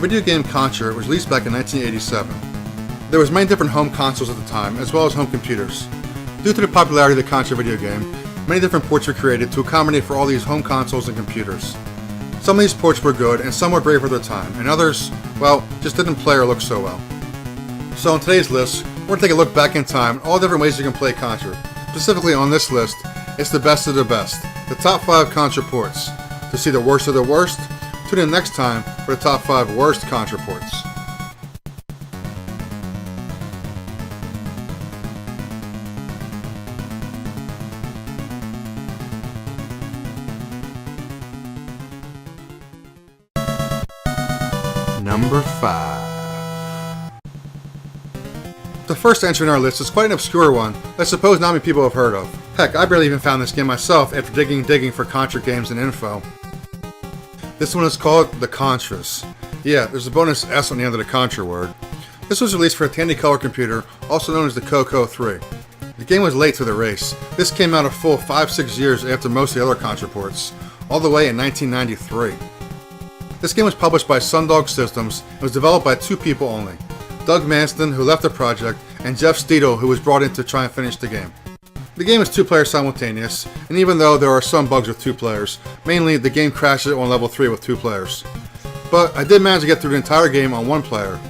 video game Contra was released back in 1987. There was many different home consoles at the time, as well as home computers. Due to the popularity of the Contra video game, many different ports were created to accommodate for all these home consoles and computers. Some of these ports were good, and some were brave for their time, and others, well, just didn't play or look so well. So in today's list, we're going to take a look back in time at all different ways you can play Contra. Specifically on this list, it's the best of the best, the top 5 Contra ports. To see the worst of the worst, tune in next time for the top 5 worst Contra ports. Number 5. The first entry in our list is quite an obscure one that I suppose not many people have heard of. Heck, I barely even found this game myself after digging for Contra games and info. This one is called the Contras. Yeah, there's a bonus S on the end of the Contra word. This was released for a Tandy Color computer, also known as the Coco 3. The game was late to the race. This came out a full 5-6 years after most of the other Contra ports, all the way in 1993. This game was published by Sundog Systems and was developed by 2 people only. Doug Manston, who left the project, and Jeff Steedle, who was brought in to try and finish the game. The game is 2 players simultaneous, and even though there are some bugs with 2 players, mainly the game crashes on level 3 with 2 players. But I did manage to get through the entire game on 1 player.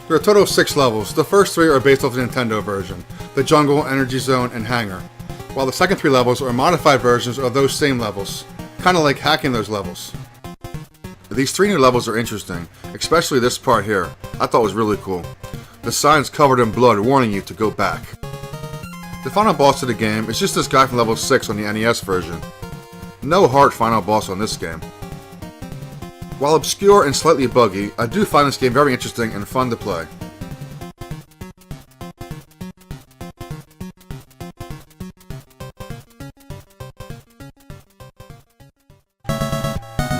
There are a total of 6 levels. The first 3 are based off the Nintendo version, the Jungle, Energy Zone, and Hangar, while the second 3 levels are modified versions of those same levels, kinda like hacking those levels. These 3 new levels are interesting, especially this part here. I thought it was really cool. The sign's covered in blood warning you to go back. The final boss of the game is just this guy from level 6 on the NES version. No hard final boss on this game. While obscure and slightly buggy, I do find this game very interesting and fun to play.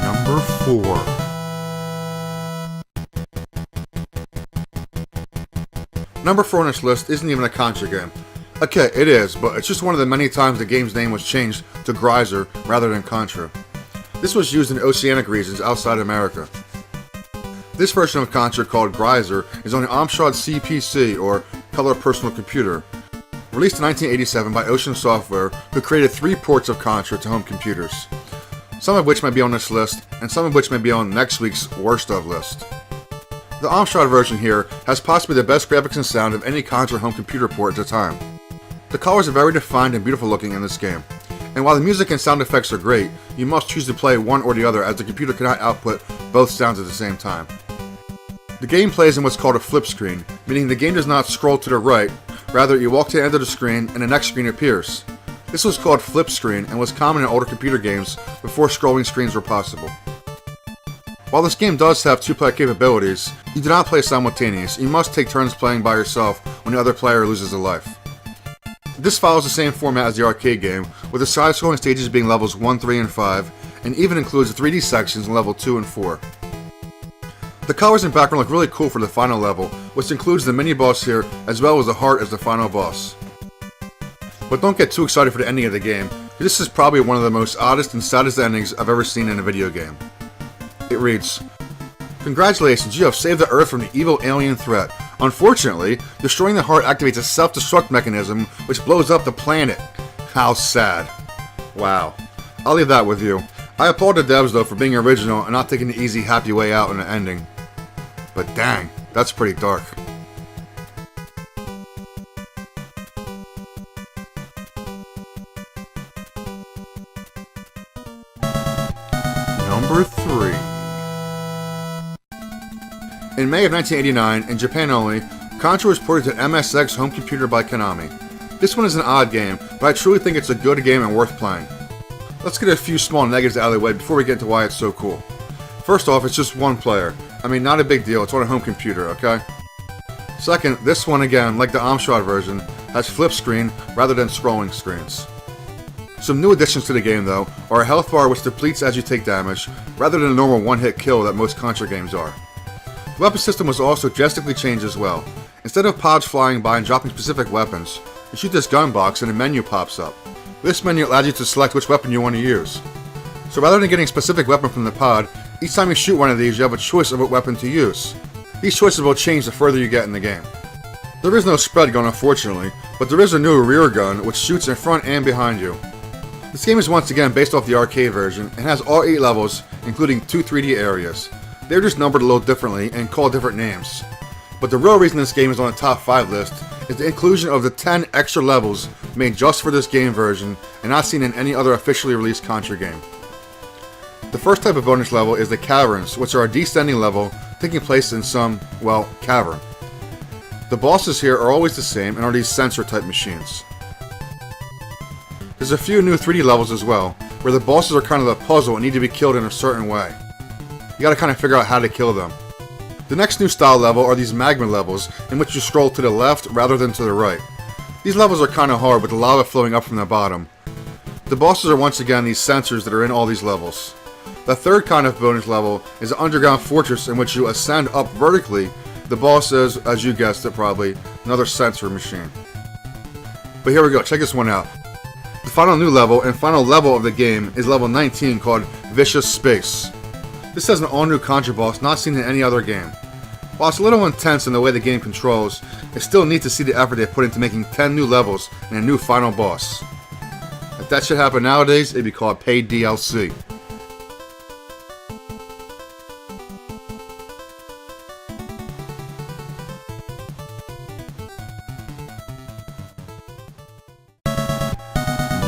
Number 4. Number 4 on this list isn't even a Contra game. Okay, it is, but it's just one of the many times the game's name was changed to Reiser rather than Contra. This was used in oceanic regions outside America. This version of Contra, called Reiser, is on the Amstrad CPC, or Color Personal Computer. Released in 1987 by Ocean Software, who created 3 ports of Contra to home computers. Some of which might be on this list, and some of which may be on next week's worst of list. The Amstrad version here has possibly the best graphics and sound of any Contra home computer port at the time. The colors are very defined and beautiful looking in this game, and while the music and sound effects are great, you must choose to play one or the other as the computer cannot output both sounds at the same time. The game plays in what's called a flip screen, meaning the game does not scroll to the right, rather you walk to the end of the screen and the next screen appears. This was called flip screen and was common in older computer games before scrolling screens were possible. While this game does have 2-player capabilities, you do not play simultaneous. You must take turns playing by yourself when the other player loses a life. This follows the same format as the arcade game, with the side-scrolling stages being levels 1, 3, and 5, and even includes the 3D sections in level 2 and 4. The colors and background look really cool for the final level, which includes the mini-boss here, as well as the heart as the final boss. But don't get too excited for the ending of the game, this is probably one of the most oddest and saddest endings I've ever seen in a video game. It reads, "Congratulations, you have saved the Earth from the evil alien threat. Unfortunately, destroying the heart activates a self-destruct mechanism which blows up the planet. How sad." Wow. I'll leave that with you. I applaud the devs though for being original and not taking the easy, happy way out in the ending. But dang, that's pretty dark. Number 3. In May of 1989, in Japan only, Contra was ported to MSX home computer by Konami. This one is an odd game, but I truly think it's a good game and worth playing. Let's get a few small negatives out of the way before we get into why it's so cool. First off, it's just 1 player. I mean, not a big deal, it's on a home computer, okay? Second, this one again, like the Amstrad version, has flip screen rather than scrolling screens. Some new additions to the game though are a health bar which depletes as you take damage, rather than a normal one-hit kill that most Contra games are. The weapon system was also drastically changed as well. Instead of pods flying by and dropping specific weapons, you shoot this gun box and a menu pops up. This menu allows you to select which weapon you want to use. So rather than getting a specific weapon from the pod, Each time you shoot one of these, you have a choice of what weapon to use. These choices will change the further you get in the game. There is no spread gun unfortunately, but there is a new rear gun which shoots in front and behind you. This game is once again based off the arcade version and has all 8 levels, including 2 3D areas. They're just numbered a little differently and called different names. But the real reason this game is on the top 5 list is the inclusion of the 10 extra levels made just for this game version and not seen in any other officially released Contra game. The first type of bonus level is the caverns, which are a descending level taking place in some, well, cavern. The bosses here are always the same and are these sensor type machines. There's a few new 3D levels as well, where the bosses are kind of a puzzle and need to be killed in a certain way. You gotta kind of figure out how to kill them. The next new style level are these magma levels, in which you scroll to the left rather than to the right. These levels are kind of hard with the lava flowing up from the bottom. The bosses are once again these sensors that are in all these levels. The third kind of bonus level is an underground fortress in which you ascend up vertically. The boss is, as you guessed it probably, another sensor machine. But here we go, check this one out. The final new level and final level of the game is level 19 called Vicious Space. This has an all-new Contra boss not seen in any other game. While it's a little intense in the way the game controls, it's still neat to see the effort they put into making 10 new levels and a new final boss. If that should happen nowadays, it'd be called paid DLC.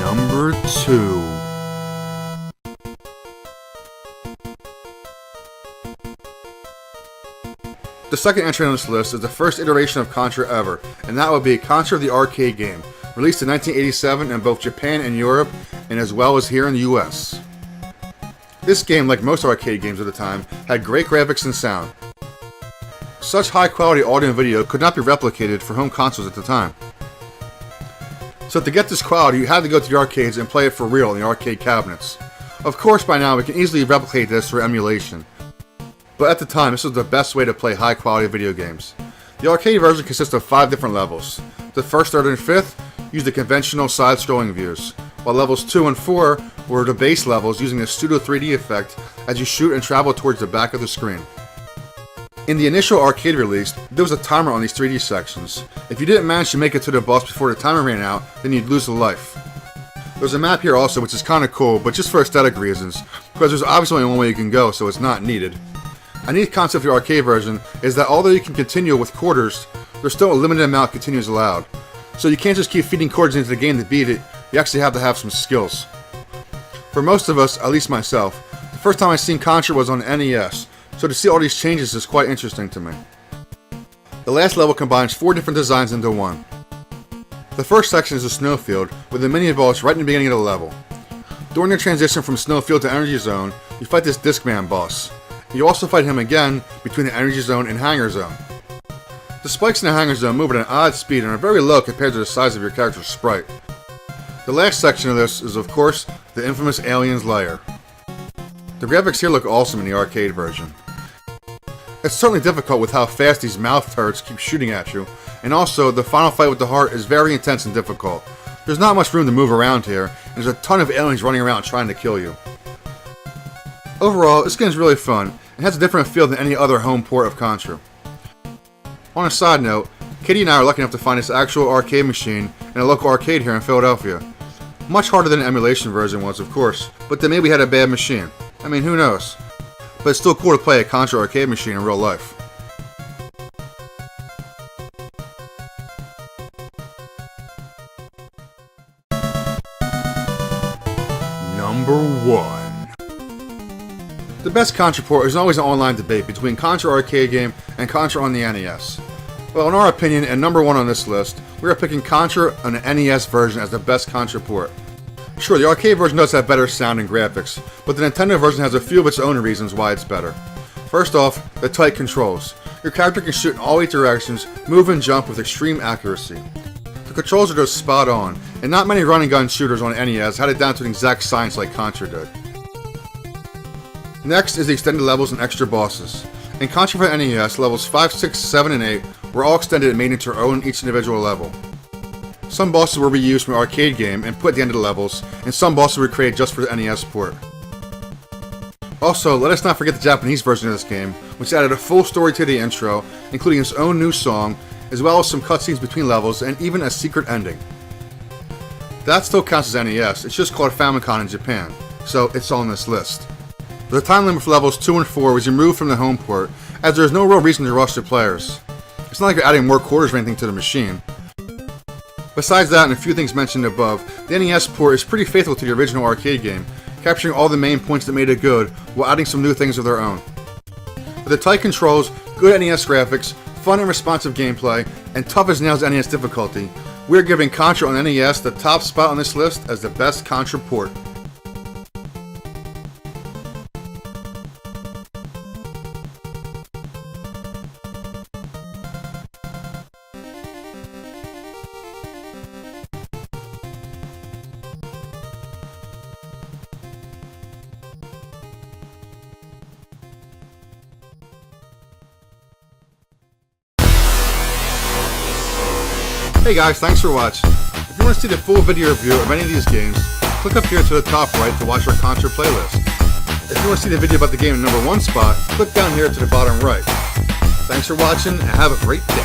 Number 2. The second entry on this list is the first iteration of Contra ever, and that would be Contra the arcade game, released in 1987 in both Japan and Europe, and as well as here in the US. This game, like most arcade games at the time, had great graphics and sound. Such high quality audio and video could not be replicated for home consoles at the time. So to get this quality, you had to go to the arcades and play it for real in the arcade cabinets. Of course, by now we can easily replicate this through emulation. But at the time, this was the best way to play high quality video games. The arcade version consists of 5 different levels. The first, third, and fifth used the conventional side-scrolling views, while levels 2 and 4 were the base levels using the pseudo 3D effect as you shoot and travel towards the back of the screen. In the initial arcade release, there was a timer on these 3D sections. If you didn't manage to make it to the boss before the timer ran out, then you'd lose a life. There's a map here also which is kinda cool, but just for aesthetic reasons, because there's obviously only one way you can go, so it's not needed. A neat concept of the arcade version is that although you can continue with quarters, there's still a limited amount of continues allowed. So you can't just keep feeding quarters into the game to beat it, you actually have to have some skills. For most of us, at least myself, the first time I seen Contra was on NES, so to see all these changes is quite interesting to me. The last level combines 4 different designs into one. The first section is a snowfield, with a mini boss right in the beginning of the level. During the transition from snowfield to energy zone, you fight this Discman boss. You also fight him again between the energy zone and hangar zone. The spikes in the hangar zone move at an odd speed and are very low compared to the size of your character's sprite. The last section of this is of course the infamous alien's lair. The graphics here look awesome in the arcade version. It's certainly difficult with how fast these mouth turrets keep shooting at you, and also the final fight with the heart is very intense and difficult. There's not much room to move around here, and there's a ton of aliens running around trying to kill you. Overall, this game is really fun, and has a different feel than any other home port of Contra. On a side note, Katie and I are lucky enough to find this actual arcade machine in a local arcade here in Philadelphia. Much harder than the emulation version was, of course, but then maybe we had a bad machine. I mean, who knows? But it's still cool to play a Contra arcade machine in real life. Number 1. The best Contra port is always an online debate between Contra arcade game and Contra on the NES. Well, in our opinion, and number 1 on this list, we are picking Contra on the NES version as the best Contra port. Sure, the arcade version does have better sound and graphics, but the Nintendo version has a few of its own reasons why it's better. First off, the tight controls. Your character can shoot in all 8 directions, move and jump with extreme accuracy. The controls are just spot on, and not many run and gun shooters on NES had it down to an exact science like Contra did. Next is the extended levels and extra bosses. In Contra for NES, levels 5, 6, 7, and 8 were all extended and made into their own each individual level. Some bosses were reused from the arcade game and put at the end of the levels, and some bosses were created just for the NES port. Also, let us not forget the Japanese version of this game, which added a full story to the intro, including its own new song, as well as some cutscenes between levels, and even a secret ending. That still counts as NES, it's just called Famicom in Japan, so it's on this list. The time limit for levels 2 and 4 was removed from the home port, as there is no real reason to rush the players. It's not like you're adding more quarters or anything to the machine. Besides that and a few things mentioned above, the NES port is pretty faithful to the original arcade game, capturing all the main points that made it good, while adding some new things of their own. With the tight controls, good NES graphics, fun and responsive gameplay, and tough as nails NES difficulty, we're giving Contra on NES the top spot on this list as the best Contra port. Hey guys, thanks for watching. If you want to see the full video review of any of these games, click up here to the top right to watch our Contra playlist. If you want to see the video about the game in number 1 spot, click down here to the bottom right. Thanks for watching and have a great day.